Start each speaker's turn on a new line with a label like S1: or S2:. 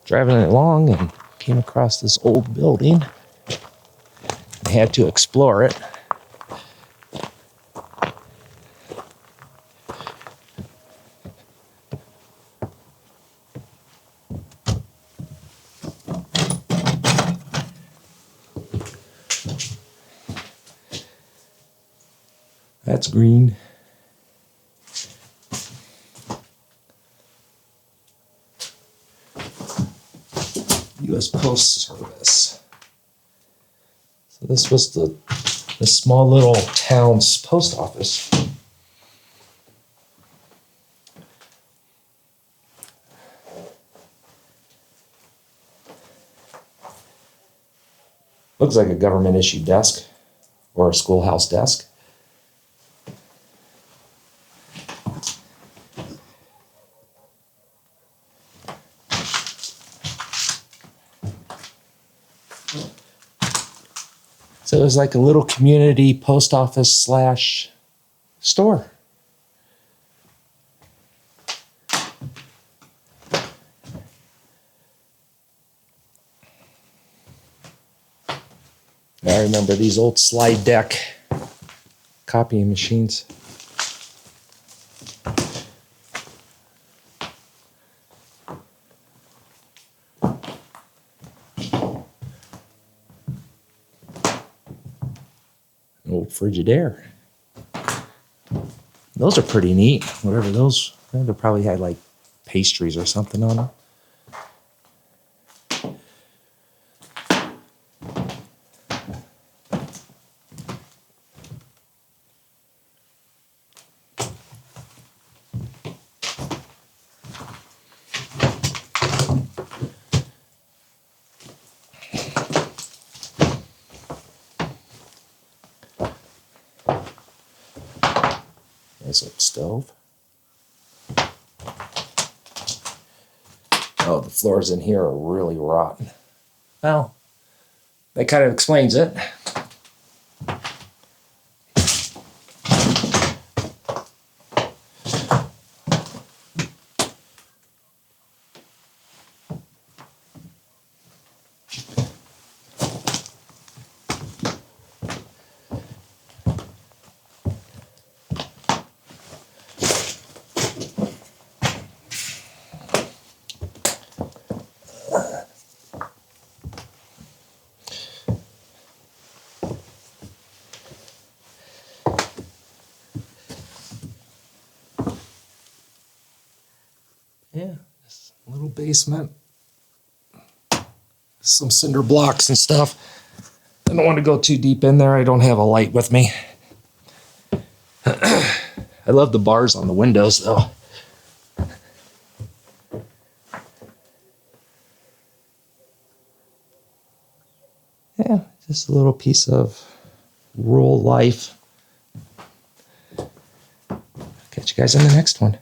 S1: driving along and came across this old building. I had to explore it. That's green. U.S. Post Service. So this was the small little town's post office. Looks like a government issued desk or a schoolhouse desk. So it was like a little community post office / store. I remember these old slide deck copying machines. Old Frigidaire. Those are pretty neat. Whatever those, they probably had like pastries or something on them. Nice old stove. Oh, the floors in here are really rotten. Well, that kind of explains it. Yeah, this little basement. Some cinder blocks and stuff. I don't want to go too deep in there. I don't have a light with me. I love the bars on the windows, though. Yeah, just a little piece of rural life. Catch you guys in the next one.